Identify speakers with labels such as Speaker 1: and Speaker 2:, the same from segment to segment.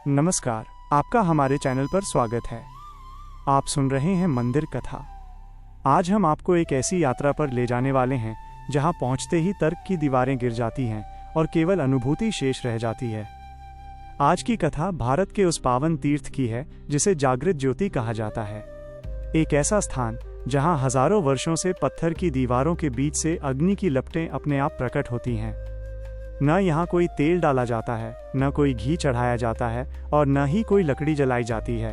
Speaker 1: नमस्कार, आपका हमारे चैनल पर स्वागत है। आप सुन रहे हैं मंदिर कथा। आज हम आपको एक ऐसी यात्रा पर ले जाने वाले हैं जहां पहुंचते ही तर्क की दीवारें गिर जाती हैं और केवल अनुभूति शेष रह जाती है। आज की कथा भारत के उस पावन तीर्थ की है जिसे जागृत ज्योति कहा जाता है। एक ऐसा स्थान जहां हजारों वर्षों से पत्थर की दीवारों के बीच से अग्नि की लपटें अपने आप प्रकट होती हैं। न यहाँ कोई तेल डाला जाता है, न कोई घी चढ़ाया जाता है और न ही कोई लकड़ी जलाई जाती है।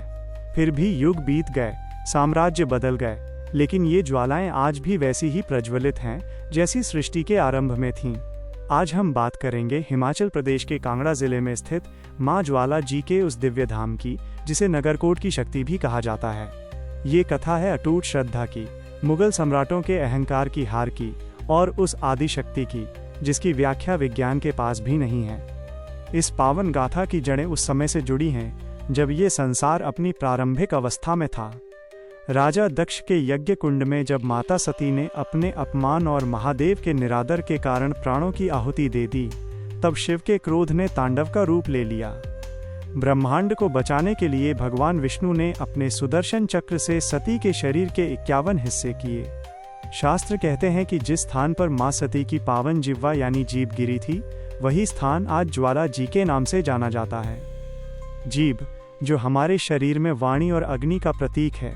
Speaker 1: फिर भी युग बीत गए, साम्राज्य बदल गए, लेकिन ये ज्वालाएं आज भी वैसी ही प्रज्वलित हैं जैसी सृष्टि के आरंभ में थीं। आज हम बात करेंगे हिमाचल प्रदेश के कांगड़ा जिले में स्थित मां ज्वाला जी के उस दिव्य धाम की जिसे नगरकोट की शक्ति भी कहा जाता है। ये कथा है अटूट श्रद्धा की, मुगल सम्राटों के अहंकार की हार की और उस आदि शक्ति की जिसकी व्याख्या विज्ञान के पास भी नहीं है। इस पावन गाथा की जड़ें उस समय से जुड़ी हैं जब ये संसार अपनी प्रारंभिक अवस्था में था। राजा दक्ष के यज्ञ कुंड में जब माता सती ने अपने अपमान और महादेव के निरादर के कारण प्राणों की आहुति दे दी, तब शिव के क्रोध ने तांडव का रूप ले लिया। ब्रह्मांड को बचाने के लिए भगवान विष्णु ने अपने सुदर्शन चक्र से सती के शरीर के 51 हिस्से किए। शास्त्र कहते हैं कि जिस स्थान पर मां सती की पावन जिह्वा यानी जीभ गिरी थी, वही स्थान आज ज्वाला जी के नाम से जाना जाता है। जीभ जो हमारे शरीर में वाणी और अग्नि का प्रतीक है।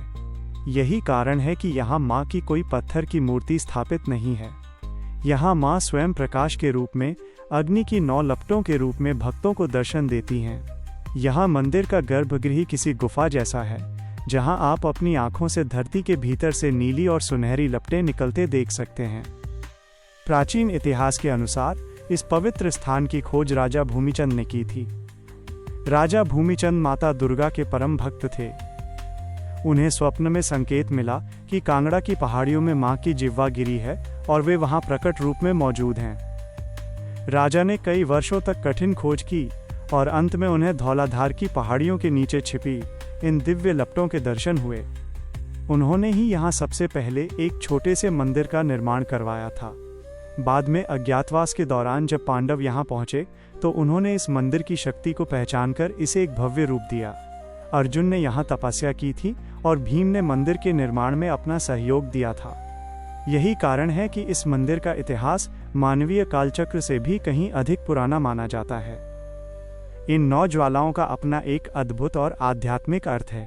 Speaker 1: यही कारण है कि यहाँ मां की कोई पत्थर की मूर्ति स्थापित नहीं है। यहाँ मां स्वयं प्रकाश के रूप में, अग्नि की 9 लपटों के रूप में भक्तों को दर्शन देती हैं। यहाँ मंदिर का गर्भगृह किसी गुफा जैसा है जहां आप अपनी आंखों से धरती के भीतर से नीली और सुनहरी लपटें निकलते देख सकते हैं। प्राचीन इतिहास के अनुसार इस पवित्र स्थान की खोज राजा भूमिचंद ने की थी। राजा भूमिचंद माता दुर्गा के परम भक्त थे। उन्हें स्वप्न में संकेत मिला कि कांगड़ा की पहाड़ियों में मां की जिह्वा गिरी है और वे वहां प्रकट रूप में मौजूद हैं। राजा ने कई वर्षों तक कठिन खोज की और अंत में उन्हें धौलाधार की पहाड़ियों के नीचे छिपी इन दिव्य लपटों के दर्शन हुए। उन्होंने ही यहाँ सबसे पहले एक छोटे से मंदिर का निर्माण करवाया था। बाद में अज्ञातवास के दौरान जब पांडव यहाँ पहुँचे तो उन्होंने इस मंदिर की शक्ति को पहचानकर इसे एक भव्य रूप दिया। अर्जुन ने यहाँ तपस्या की थी और भीम ने मंदिर के निर्माण में अपना सहयोग दिया था। यही कारण है कि इस मंदिर का इतिहास मानवीय कालचक्र से भी कहीं अधिक पुराना माना जाता है। इन 9 ज्वालाओं का अपना एक अद्भुत और आध्यात्मिक अर्थ है।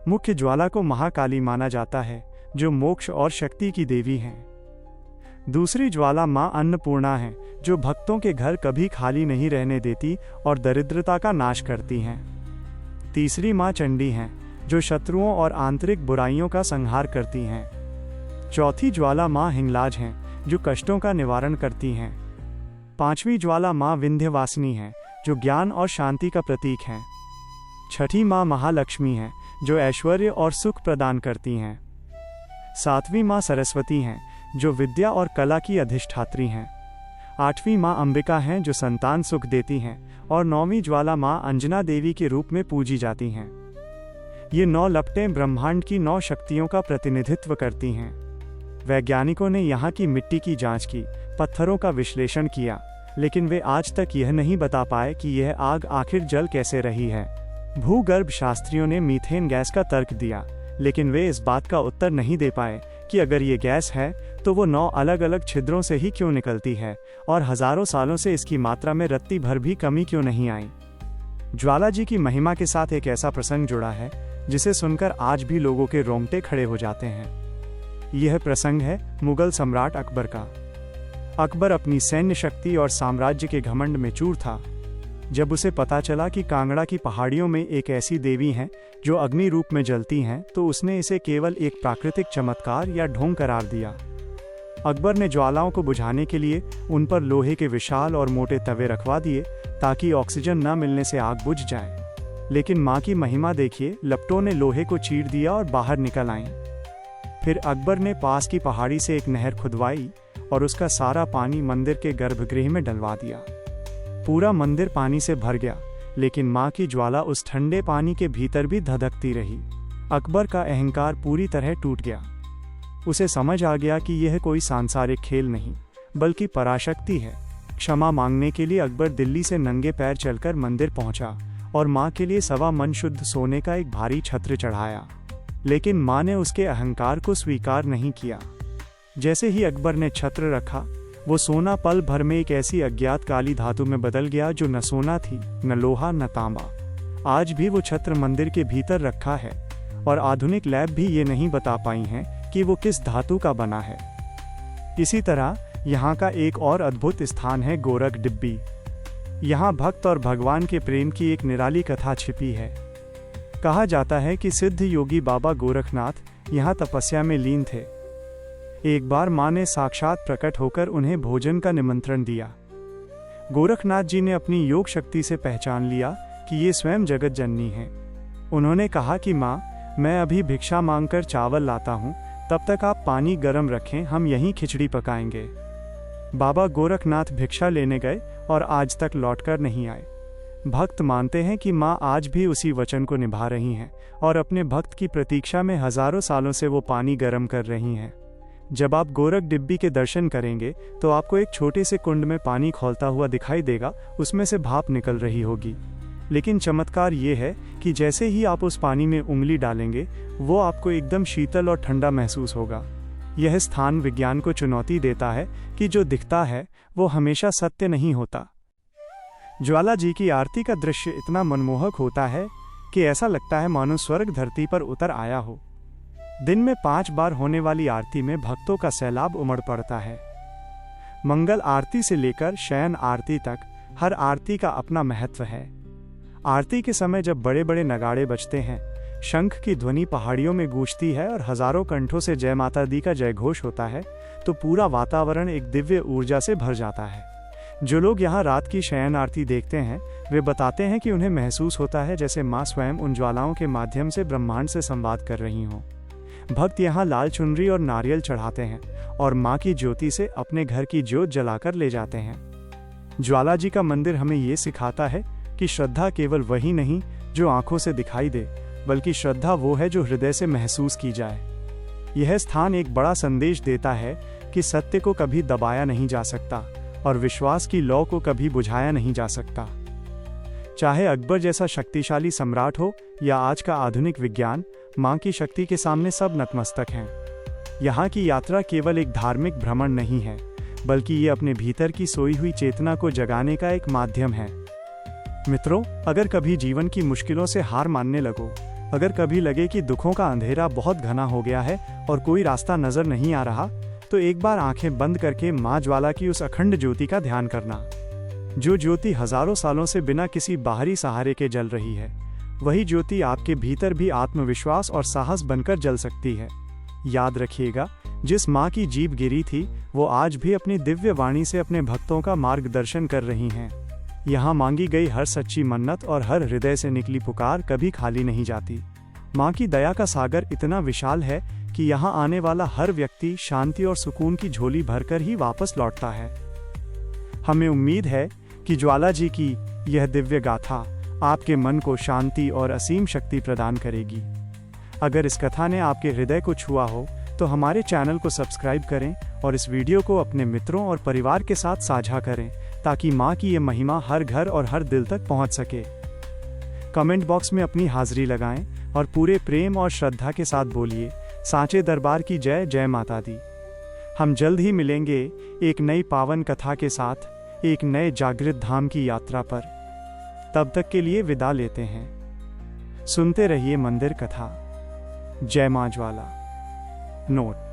Speaker 1: मुख्य ज्वाला को महाकाली माना जाता है, जो मोक्ष और शक्ति की देवी हैं। दूसरी ज्वाला मां अन्नपूर्णा है, जो भक्तों के घर कभी खाली नहीं रहने देती और दरिद्रता का नाश करती हैं। तीसरी मां चंडी हैं, जो शत्रुओं और आंतरिक बुराइयों का संहार करती हैं। चौथी ज्वाला मां हिंगलाज हैं, जो कष्टों का निवारण करती हैं। 5वीं ज्वाला मां विंध्यवासिनी हैं, जो ज्ञान और शांति का प्रतीक हैं। 6ठी मां महालक्ष्मी हैं, जो ऐश्वर्य और सुख प्रदान करती हैं। 7वीं मां सरस्वती हैं, जो विद्या और कला की अधिष्ठात्री हैं। 8वीं मां अंबिका हैं, जो संतान सुख देती हैं और 9वीं ज्वाला मां अंजना देवी के रूप में पूजी जाती हैं। ये 9 लपटें ब्रह्मांड की 9 शक्तियों का प्रतिनिधित्व करती हैं। वैज्ञानिकों ने यहाँ की मिट्टी की जांच की, पत्थरों का विश्लेषण किया, लेकिन वे आज तक यह नहीं बता पाए कि यह आग आखिर जल कैसे रही है। भूगर्भ शास्त्रियों ने मीथेन गैस का तर्क दिया, लेकिन वे इस बात का उत्तर नहीं दे पाए कि अगर ये गैस है तो वो 9 अलग अलग छिद्रों से ही क्यों निकलती है और हजारों सालों से इसकी मात्रा में रत्ती भर भी कमी क्यों नहीं आई। ज्वाला जी की महिमा के साथ एक ऐसा प्रसंग जुड़ा है जिसे सुनकर आज भी लोगों के रोंगटे खड़े हो जाते हैं। यह प्रसंग है मुगल सम्राट अकबर का। अकबर अपनी सैन्य शक्ति और साम्राज्य के घमंड में चूर था। जब उसे पता चला कि कांगड़ा की पहाड़ियों में एक ऐसी देवी हैं जो अग्नि रूप में जलती हैं, तो उसने इसे केवल एक प्राकृतिक चमत्कार या ढोंग करार दिया। अकबर ने ज्वालाओं को बुझाने के लिए उन पर लोहे के विशाल और मोटे तवे रखवा दिए ताकि ऑक्सीजन न मिलने से आग बुझ जाए। लेकिन मां की महिमा देखिए, लपटों ने लोहे को चीर दिया और बाहर निकल आईं। फिर अकबर ने पास की पहाड़ी से एक नहर खुदवाई और उसका सारा पानी मंदिर के गर्भगृह में डलवा दिया। पूरा मंदिर पानी से भर गया, लेकिन मां की ज्वाला उस ठंडे पानी के भीतर भी धधकती रही। अकबर का अहंकार पूरी तरह टूट गया। उसे समझ आ गया कि यह कोई सांसारिक खेल नहीं, बल्कि पराशक्ति है। क्षमा मांगने के लिए अकबर दिल्ली से नंगे पैर चलकर मंदिर पहुंचा और माँ के लिए 1.25 मन शुद्ध सोने का एक भारी छत्र चढ़ाया। लेकिन माँ ने उसके अहंकार को स्वीकार नहीं किया। जैसे ही अकबर ने छत्र रखा, वो सोना पल भर में एक ऐसी अज्ञात काली धातु में बदल गया जो न सोना थी, न लोहा, न तांबा। आज भी वो छत्र मंदिर के भीतर रखा है और आधुनिक लैब भी ये नहीं बता पाई हैं कि वो किस धातु का बना है। इसी तरह यहाँ का एक और अद्भुत स्थान है गोरख डिब्बी। यहाँ भक्त और भगवान के प्रेम की एक निराली कथा छिपी है। कहा जाता है कि सिद्ध योगी बाबा गोरखनाथ यहाँ तपस्या में लीन थे। एक बार माँ ने साक्षात प्रकट होकर उन्हें भोजन का निमंत्रण दिया। गोरखनाथ जी ने अपनी योग शक्ति से पहचान लिया कि ये स्वयं जगत जननी है। उन्होंने कहा कि माँ, मैं अभी भिक्षा मांगकर चावल लाता हूँ, तब तक आप पानी गर्म रखें, हम यहीं खिचड़ी पकाएंगे। बाबा गोरखनाथ भिक्षा लेने गए और आज तक लौटकर नहीं आए। भक्त मानते हैं कि माँ आज भी उसी वचन को निभा रही हैं और अपने भक्त की प्रतीक्षा में हजारों सालों से वो पानी गर्म कर रही हैं। जब आप गोरख डिब्बी के दर्शन करेंगे तो आपको एक छोटे से कुंड में पानी खौलता हुआ दिखाई देगा, उसमें से भाप निकल रही होगी। लेकिन चमत्कार ये है कि जैसे ही आप उस पानी में उंगली डालेंगे, वो आपको एकदम शीतल और ठंडा महसूस होगा। यह स्थान विज्ञान को चुनौती देता है कि जो दिखता है वो हमेशा सत्य नहीं होता। ज्वाला जी की आरती का दृश्य इतना मनमोहक होता है कि ऐसा लगता है मानो स्वर्ग धरती पर उतर आया हो। दिन में 5 बार होने वाली आरती में भक्तों का सैलाब उमड़ पड़ता है। मंगल आरती से लेकर शयन आरती तक हर आरती का अपना महत्व है। आरती के समय जब बड़े बड़े नगाड़े बजते हैं, शंख की ध्वनि पहाड़ियों में गूंजती है और हजारों कंठों से जय माता दी का जयघोष होता है, तो पूरा वातावरण एक दिव्य ऊर्जा से भर जाता है। जो लोग यहाँ रात की शयन आरती देखते हैं, वे बताते हैं कि उन्हें महसूस होता है जैसे माँ स्वयं उन ज्वालाओं के माध्यम से ब्रह्मांड से संवाद कर रही हों। भक्त यहाँ लाल चुनरी और नारियल चढ़ाते हैं और माँ की ज्योति से अपने घर की ज्योत जलाकर ले जाते हैं। ज्वाला जी का मंदिर हमें ये सिखाता है कि श्रद्धा केवल वही नहीं जो आंखों से दिखाई दे, बल्कि श्रद्धा वो है जो हृदय से महसूस की जाए। यह स्थान एक बड़ा संदेश देता है कि सत्य को कभी दबाया नहीं जा सकता और विश्वास की लौ को कभी बुझाया नहीं जा सकता। चाहे अकबर जैसा शक्तिशाली सम्राट हो या आज का आधुनिक विज्ञान, माँ की शक्ति के सामने सब नतमस्तक हैं। यहाँ की यात्रा केवल एक धार्मिक भ्रमण नहीं है, बल्कि ये अपने भीतर की सोई हुई चेतना को जगाने का एक माध्यम है। मित्रों, अगर कभी जीवन की मुश्किलों से हार मानने लगो, अगर कभी लगे कि दुखों का अंधेरा बहुत घना हो गया है और कोई रास्ता नजर नहीं आ रहा, तो एक बार आंखें बंद करके माँ ज्वाला की उस अखंड ज्योति का ध्यान करना। जो ज्योति हजारों सालों से बिना किसी बाहरी सहारे के जल रही है, वही ज्योति आपके भीतर भी आत्मविश्वास और साहस बनकर जल सकती है। याद रखिएगा, जिस माँ की जीभ गिरी थी, वो आज भी अपनी दिव्य वाणी से अपने भक्तों का मार्गदर्शन कर रही हैं। यहाँ मांगी गई हर सच्ची मन्नत और हर हृदय से निकली पुकार कभी खाली नहीं जाती। माँ की दया का सागर इतना विशाल है कि यहाँ आने वाला हर व्यक्ति शांति और सुकून की झोली भरकर ही वापस लौटता है। हमें उम्मीद है कि ज्वाला जी की यह दिव्य गाथा आपके मन को शांति और असीम शक्ति प्रदान करेगी। अगर इस कथा ने आपके हृदय को छुआ हो, तो हमारे चैनल को सब्सक्राइब करें और इस वीडियो को अपने मित्रों और परिवार के साथ साझा करें, ताकि माँ की ये महिमा हर घर और हर दिल तक पहुँच सके। कमेंट बॉक्स में अपनी हाजिरी लगाएं और पूरे प्रेम और श्रद्धा के साथ बोलिए, सांचे दरबार की जय, जय माता दी। हम जल्द ही मिलेंगे एक नई पावन कथा के साथ, एक नए जागृत धाम की यात्रा पर। तब तक के लिए विदा लेते हैं। सुनते रहिए मंदिर कथा। जय मां ज्वाला। नोट।